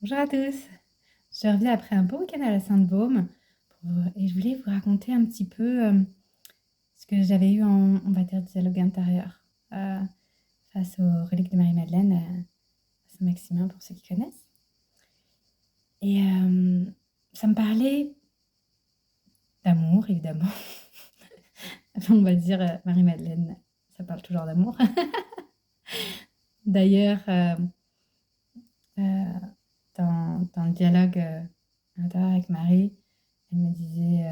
Bonjour à tous. Je reviens après un beau week-end à la Sainte-Baume et je voulais vous raconter un petit peu ce que j'avais eu en, on va dire, dialogue intérieur euh, face aux reliques de Marie-Madeleine, à Saint-Maximin pour ceux qui connaissent. Et ça me parlait d'amour, évidemment. Enfin, on va dire Marie-Madeleine, ça parle toujours d'amour. D'ailleurs, euh, dans le dialogue intérieur avec Marie, elle me disait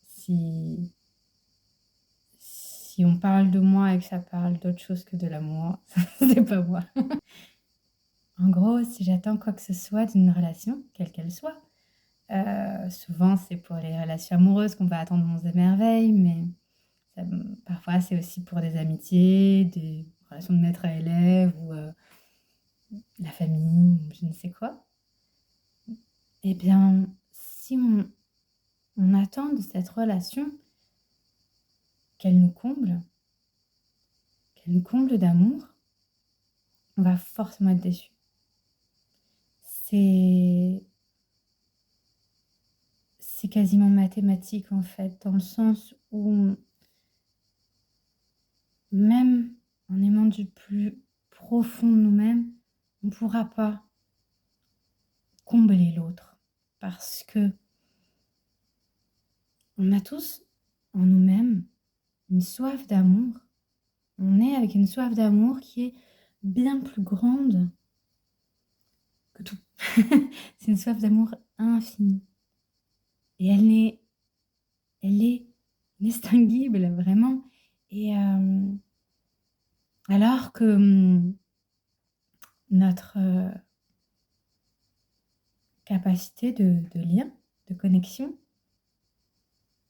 si si on parle de moi et que ça parle d'autre chose que de l'amour, c'est pas moi. En gros, si j'attends quoi que ce soit d'une relation, quelle qu'elle soit, souvent c'est pour les relations amoureuses qu'on va attendre monts et merveilles, mais ça, parfois c'est aussi pour des amitiés, des relations de maître à élève ou la famille, ou je ne sais quoi. Eh bien, si on attend de cette relation qu'elle nous comble d'amour, on va forcément être déçu. C'est c'est quasiment mathématique en fait, dans le sens où même en aimant du plus profond de nous-mêmes, on ne pourra pas combler l'autre. Parce que on a tous en nous-mêmes une soif d'amour. On est avec une soif d'amour qui est bien plus grande que tout. C'est une soif d'amour infinie. Et elle est inextinguible, vraiment. Et alors que notre capacité de lien, de connexion,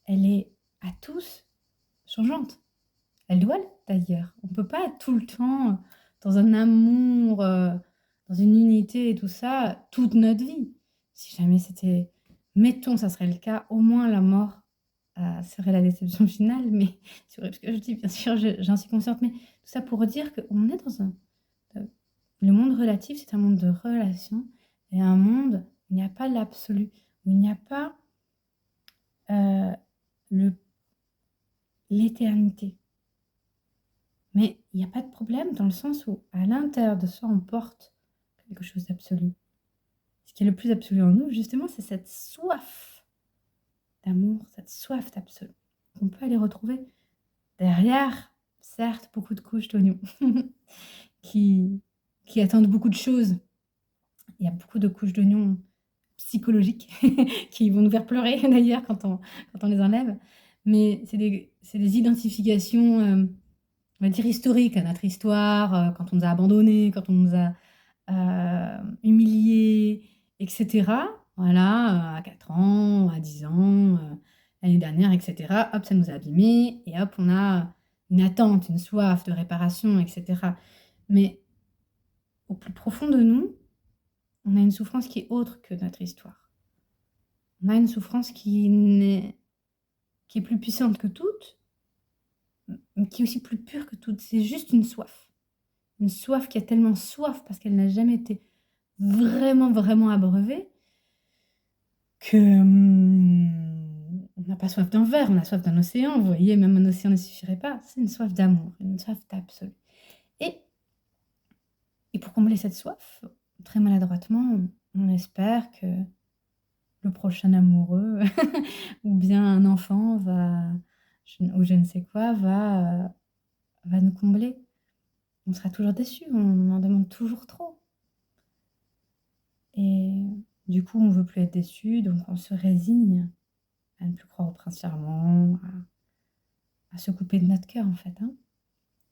elle est à tous changeante. Elle doit l'être d'ailleurs. On ne peut pas être tout le temps dans un amour, dans une unité et tout ça, toute notre vie. Si jamais c'était, mettons, ça serait le cas, au moins la mort serait la déception finale, mais c'est vrai ce que je dis, bien sûr, j'en suis consciente, mais tout ça pour dire qu'on est dans le monde relatif, c'est un monde de relations et un monde où il n'y a pas l'absolu, où il n'y a pas euh, le- l'éternité. Mais il n'y a pas de problème dans le sens où, à l'intérieur de soi, on porte quelque chose d'absolu. Ce qui est le plus absolu en nous, justement, c'est cette soif d'amour, cette soif d'absolu. On peut aller retrouver derrière, certes, beaucoup de couches d'oignons qui, qui attendent beaucoup de choses. Il y a beaucoup de couches d'oignons psychologiques qui vont nous faire pleurer d'ailleurs quand on les enlève. Mais c'est des identifications, on va dire, historiques à notre histoire, quand on nous a abandonnés, quand on nous a humiliés, etc. Voilà, à 4 ans, à 10 ans, l'année dernière, etc. Hop, ça nous a abîmés et hop, on a une attente, une soif de réparation, etc. Mais au plus profond de nous, on a une souffrance qui est autre que notre histoire. On a une souffrance qui est plus puissante que toutes, mais qui est aussi plus pure que toutes. C'est juste une soif. Une soif qui a tellement soif parce qu'elle n'a jamais été vraiment, vraiment abreuvée que on n'a pas soif d'un verre, on a soif d'un océan. Vous voyez, même un océan ne suffirait pas. C'est une soif d'amour, une soif d'absolu. Et, et pour combler cette soif, très maladroitement, on espère que le prochain amoureux ou bien un enfant ou je ne sais quoi, va nous combler. On sera toujours déçu, on en demande toujours trop. Et du coup, on veut plus être déçu, donc on se résigne à ne plus croire au prince charmant, à se couper de notre cœur en fait, hein,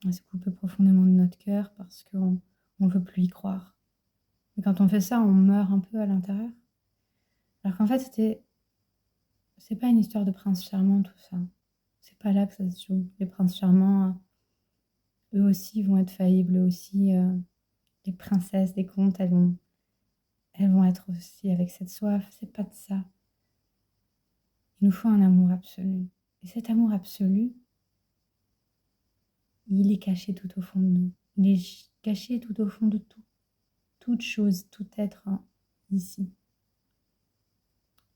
à se couper profondément de notre cœur parce qu'on ne veut plus y croire. Et quand on fait ça, on meurt un peu à l'intérieur. Alors qu'en fait, c'est pas une histoire de prince charmant tout ça. C'est pas là que ça se joue. Les princes charmants, eux aussi vont être faillibles, eux aussi, les princesses des contes, elles vont être aussi avec cette soif. C'est pas de ça. Il nous faut un amour absolu. Et cet amour absolu, il est caché tout au fond de nous. Il est caché tout au fond de tout. toute chose, tout être ici.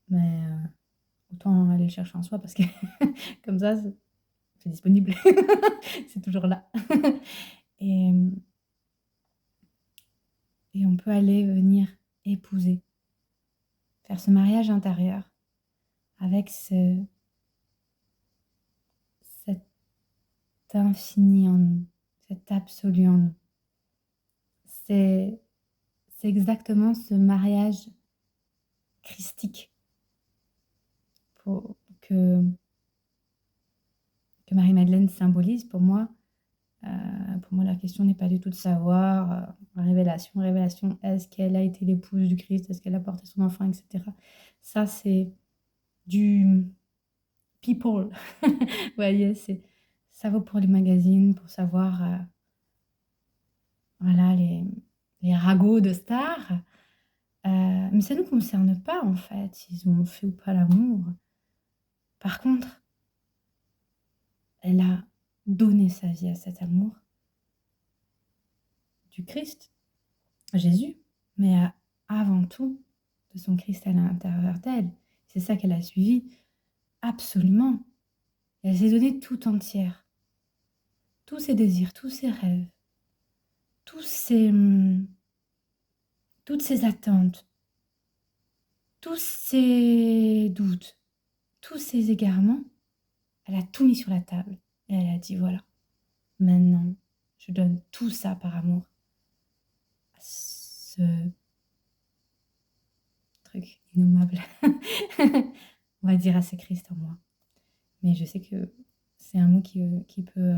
Mais autant aller le chercher en soi parce que comme ça, c'est disponible. C'est toujours là. Et, et on peut aller venir épouser, faire ce mariage intérieur avec cet infini en nous, cet absolu en nous. C'est exactement ce mariage christique que Marie-Madeleine symbolise pour moi. Pour moi, la question n'est pas du tout de savoir, révélation, est-ce qu'elle a été l'épouse du Christ, est-ce qu'elle a porté son enfant, etc. Ça, c'est du people. Vous voyez, ça vaut pour les magazines, pour savoir voilà, les ragots de stars. Mais ça ne nous concerne pas, en fait, s'ils ont fait ou pas l'amour. Par contre, elle a donné sa vie à cet amour du Christ, Jésus, mais avant tout de son Christ à l'intérieur d'elle. C'est ça qu'elle a suivi, absolument. Elle s'est donnée tout entière. Tous ses désirs, tous ses rêves, toutes ses attentes, tous ses doutes, tous ses égarements, elle a tout mis sur la table. Et elle a dit, voilà, maintenant, je donne tout ça par amour à ce truc innommable. On va dire à ce Christ en moi. Mais je sais que c'est un mot qui peut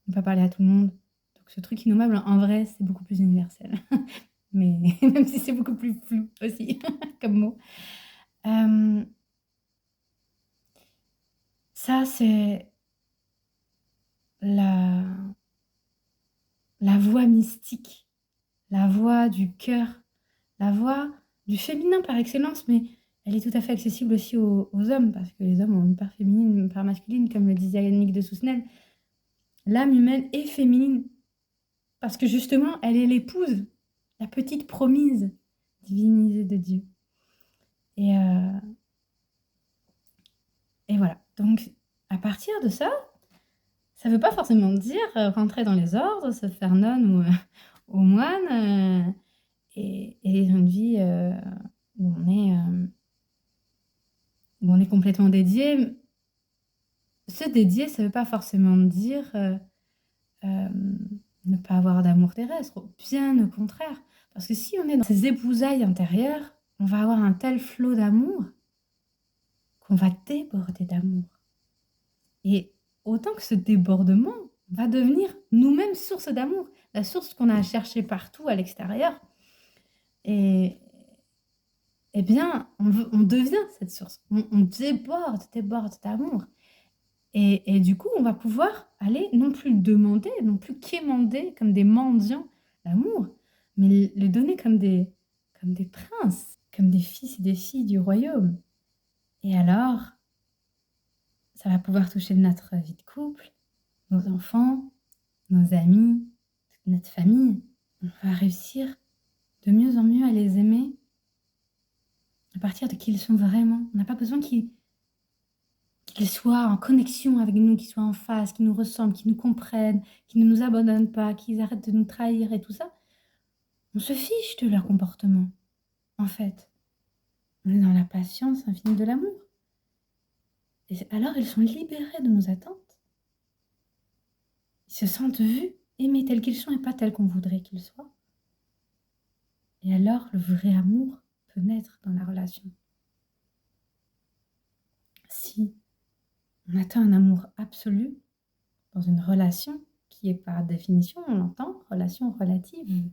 ne pas parler à tout le monde. Donc ce truc innommable, en vrai, c'est beaucoup plus universel. Mais même si c'est beaucoup plus flou aussi comme mot. Ça, c'est la voix mystique, la voix du cœur, la voix du féminin par excellence, mais elle est tout à fait accessible aussi aux hommes, parce que les hommes ont une part féminine, une part masculine, comme le disait Yannick de Soustenel. L'âme humaine est féminine, parce que justement, elle est l'épouse, la petite promise divinisée de Dieu. Et voilà. Donc, à partir de ça, ça ne veut pas forcément dire rentrer dans les ordres, se faire nonne ou moine, et vivre une vie où on est complètement dédié. Se dédier, ça ne veut pas forcément dire ne pas avoir d'amour terrestre, bien au contraire. Parce que si on est dans ces épousailles intérieures, on va avoir un tel flot d'amour qu'on va déborder d'amour. Et autant que ce débordement va devenir nous-mêmes source d'amour, la source qu'on a à chercher partout à l'extérieur. Et bien, on devient cette source. On déborde d'amour. Et du coup, on va pouvoir aller non plus demander, non plus quémander comme des mendiants l'amour, mais le donner comme des princes, comme des fils et des filles du royaume. Et alors, ça va pouvoir toucher notre vie de couple, nos enfants, nos amis, toute notre famille. On va réussir de mieux en mieux à les aimer à partir de qui ils sont vraiment. On n'a pas besoin qu'ils soient en connexion avec nous, qu'ils soient en face, qu'ils nous ressemblent, qu'ils nous comprennent, qu'ils ne nous abandonnent pas, qu'ils arrêtent de nous trahir et tout ça. On se fiche de leur comportement, en fait. On est dans la patience infinie de l'amour. Et alors, ils sont libérés de nos attentes. Ils se sentent vus, aimés tels qu'ils sont et pas tels qu'on voudrait qu'ils soient. Et alors, le vrai amour peut naître dans la relation. Si on atteint un amour absolu dans une relation qui est par définition, on l'entend, relation relative,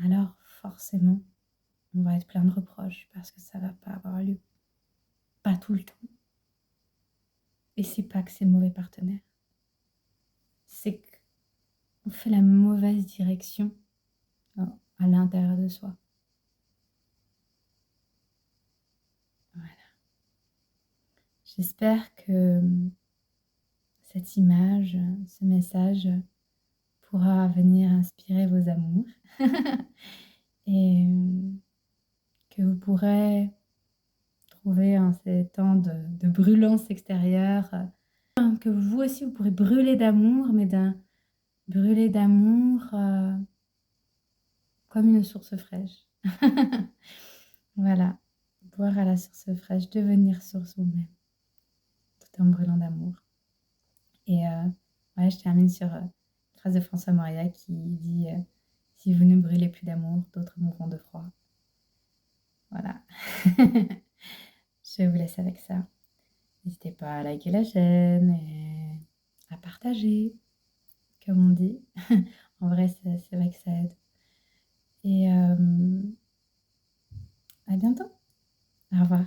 alors forcément, on va être plein de reproches parce que ça ne va pas avoir lieu. Pas tout le temps. Et c'est pas que c'est mauvais partenaire. C'est qu'on fait la mauvaise direction à l'intérieur de soi. Voilà. J'espère que cette image, ce message pourra venir inspirer vos amours et que vous pourrez trouver en ces temps de brûlance extérieure, que vous aussi vous pourrez brûler d'amour, mais brûler d'amour comme une source fraîche. Voilà, boire à la source fraîche, devenir source vous-même, tout en brûlant d'amour. Et ouais, je termine sur une phrase de François Mauriac qui dit si vous ne brûlez plus d'amour, d'autres mourront de froid. Voilà. Je vous laisse avec ça. N'hésitez pas à liker la chaîne et à partager, comme on dit. En vrai, c'est vrai que ça aide. Et à bientôt. Au revoir.